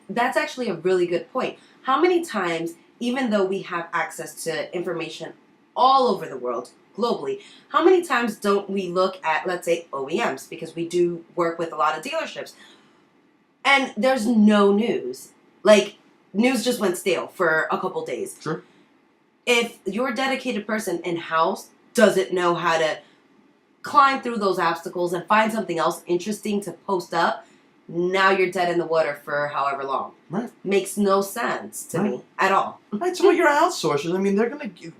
that's actually a really good point. How many times, even though we have access to information all over the world, globally, how many times don't we look at, let's say, OEMs, because we do work with a lot of dealerships, and there's no news. Like, news just went stale for a couple days. Sure. If your dedicated person in-house doesn't know how to climb through those obstacles and find something else interesting to post up, now you're dead in the water for however long. Right. Makes no sense to me at all. Right, so you're outsourcers. I mean,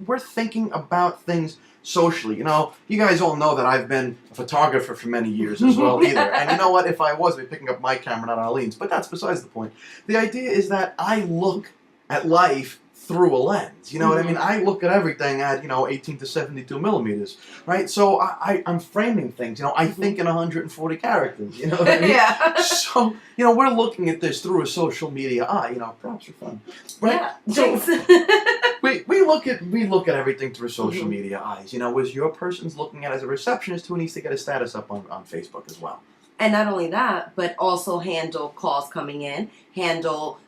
we're thinking about things socially. You know, you guys all know that I've been a photographer for many years as well, either. And you know what? If I was, I'd be picking up my camera, not Arlene's. But that's besides the point. The idea is that I look at life through a lens. You know what I mean? I look at everything at, 18 to 72 millimeters, right? So I'm framing things. You know, I think in 140 characters. You know what I mean? Yeah. So, we're looking at this through a social media eye. You know, props are fun. Right? Yeah. So, Thanks. we look at everything through social media eyes. You know, as your person's looking at as a receptionist who needs to get a status up on Facebook as well. And not only that, but also handle calls coming in, handle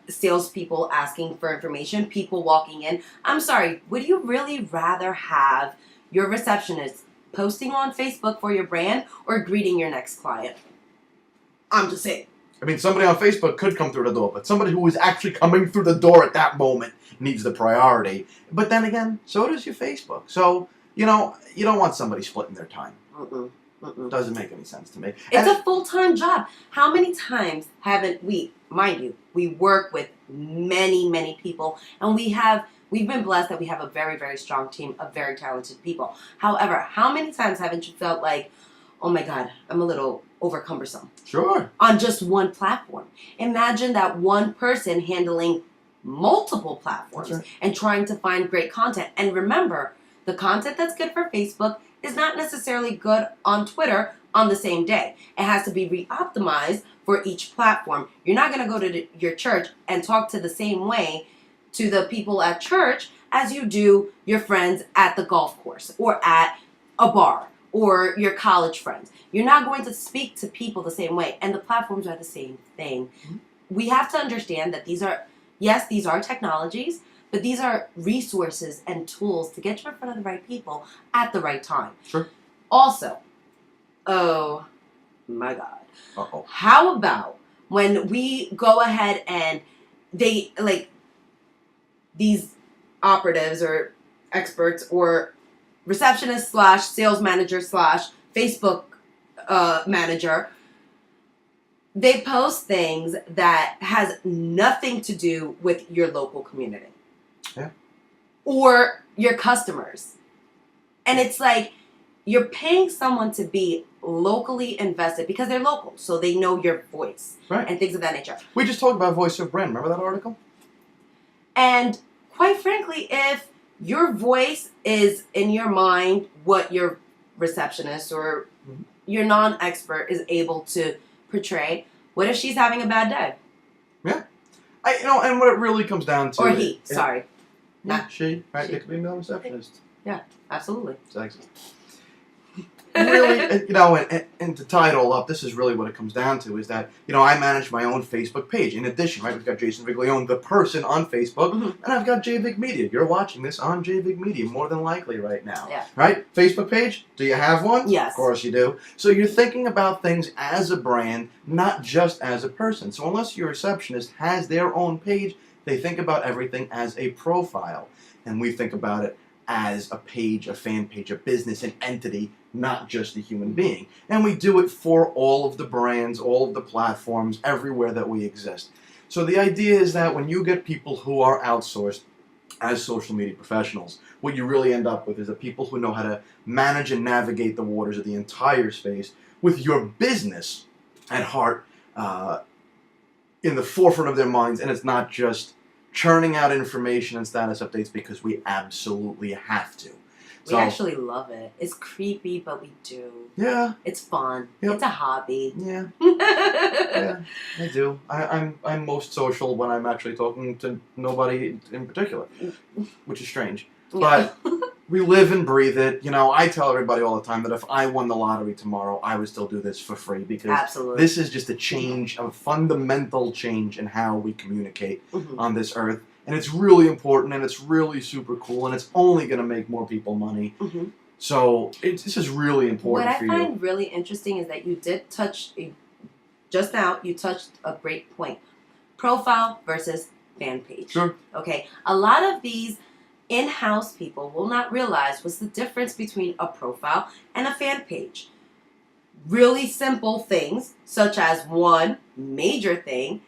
salespeople asking for information, people walking in. I'm sorry, would you really rather have your receptionist posting on Facebook for your brand or greeting your next client? I'm just saying. I mean, somebody on Facebook could come through the door, but somebody who is actually coming through the door at that moment needs the priority. But then again, so does your Facebook. So, you don't want somebody splitting their time. Doesn't make any sense to me. It's a full-time job. How many times haven't we, mind you, we work with many, many people, and we've been blessed that we have a very, very strong team of very talented people. However, how many times haven't you felt like, oh my God, I'm a little over-cumbersome? Sure. On just one platform. Imagine that one person handling multiple platforms and trying to find great content. And remember, the content that's good for Facebook is not necessarily good on Twitter on the same day. It has to be re-optimized for each platform. You're not going to go to your church and talk to the same way to the people at church as you do your friends at the golf course or at a bar or your college friends. You're not going to speak to people the same way, and the platforms are the same thing. We have to understand that these are technologies, but these are resources and tools to get you in front of the right people at the right time. Sure. Also, oh my God. Uh-oh. How about when we go ahead and they, like, these operatives or experts or receptionist / sales manager / Facebook manager, they post things that has nothing to do with your local community. Yeah. Or your customers. And it's like you're paying someone to be locally invested because they're local, so they know your voice and things of that nature. We just talked about voice of brand. Remember that article? And quite frankly, if your voice is in your mind what your receptionist or your non-expert is able to portray, what if she's having a bad day? Yeah. And what it really comes down to... Or he, sorry. Not she, right? It could be a male receptionist. Yeah, absolutely. Sexy. Really, and to tie it all up, this is really what it comes down to, is that, I manage my own Facebook page. In addition, right, we've got Jason Viglione, the person on Facebook, and I've got JVig Media. You're watching this on JVig Media, more than likely right now. Yeah. Right? Facebook page? Do you have one? Yes. Of course you do. So you're thinking about things as a brand, not just as a person. So unless your receptionist has their own page, they think about everything as a profile. And we think about it as a page, a fan page, a business, an entity, not just a human being. And we do it for all of the brands, all of the platforms, everywhere that we exist. So the idea is that when you get people who are outsourced as social media professionals, what you really end up with is the people who know how to manage and navigate the waters of the entire space with your business at heart in the forefront of their minds, and it's not just churning out information and status updates because we absolutely have to. We actually love it. It's creepy, but we do. Yeah. It's fun. Yep. It's a hobby. Yeah. Yeah, I do. I'm most social when I'm actually talking to nobody in particular, which is strange. Yeah. But we live and breathe it. You know, I tell everybody all the time that if I won the lottery tomorrow, I would still do this for free because Absolutely. this is just a change, a fundamental change in how we communicate on this earth. And it's really important, and it's really super cool, and it's only going to make more people money. So this is really important for you. What I find really interesting is that you did touch, just now, you touched a great point. Profile versus fan page. Sure. Okay, a lot of these in-house people will not realize what's the difference between a profile and a fan page. Really simple things, such as one major thing.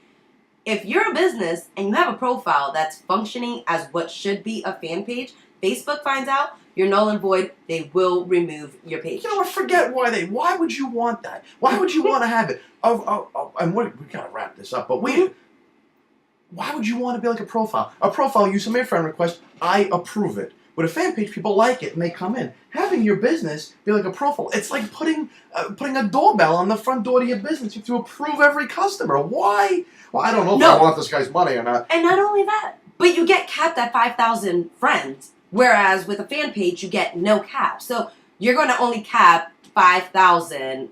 If you're a business and you have a profile that's functioning as what should be a fan page, Facebook finds out, you're null and void, they will remove your page. You know what? Forget why would you want that? Why would you want to have it? And we gotta wrap this up, but why would you want to be like a profile? A profile, you submit a friend request, I approve it. With a fan page, people like it and they come in. Having your business be like a profile, it's like putting a doorbell on the front door to your business. You have to approve every customer. Why? Well, I don't know if I want this guy's money or not. And not only that, but you get capped at 5,000 friends, whereas with a fan page, you get no cap. So you're going to only cap 5,000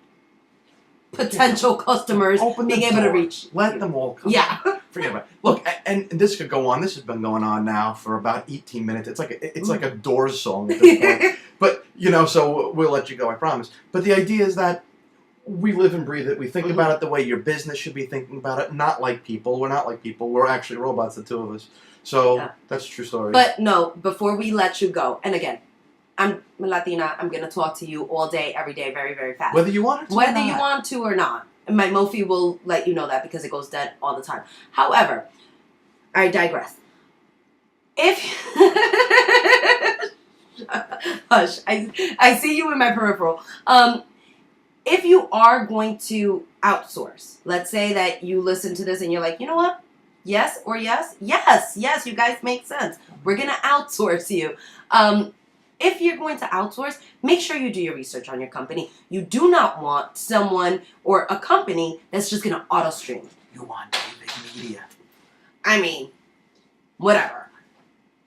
potential customers being able to reach. Let them all come. Yeah. Forget about it. Look, and this could go on. This has been going on now for about 18 minutes. It's like a Doors song at this point. But, you know, so we'll let you go, I promise. But the idea is that we live and breathe it. We think about it the way your business should be thinking about it. Not like people. We're not like people. We're actually robots, the two of us. So that's a true story. But no, before we let you go, and again, I'm Latina. I'm going to talk to you all day, every day, very, very fast. Whether you want to Whether you want to or not. And my Mophie will let you know that because it goes dead all the time. However, I digress. If... Hush. I see you in my peripheral. If you are going to outsource, let's say that you listen to this and you're like, you know what? Yes or yes? Yes, you guys make sense. We're going to outsource you. If you're going to outsource, make sure you do your research on your company. You do not want someone or a company that's just going to auto-stream. You want David Media. I mean, whatever.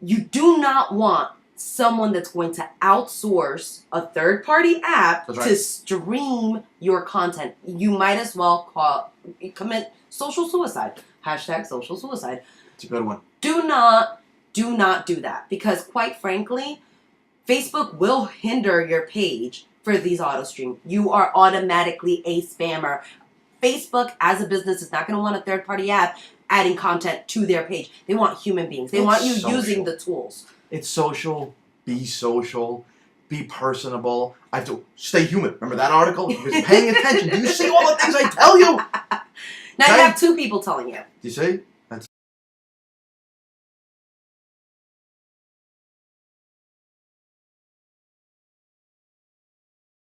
You do not want someone that's going to outsource a third-party app to stream your content. You might as well commit social suicide. # social suicide. It's a good one. Do not do that because, quite frankly, Facebook will hinder your page for these auto stream. You are automatically a spammer. Facebook, as a business, is not going to want a third-party app adding content to their page. They want human beings. They want you using the tools. It's social. Be social. Be personable. I have to stay human. Remember that article? He was paying attention. Do you see all the things I tell you? Now you have 2 people telling you. Do you see?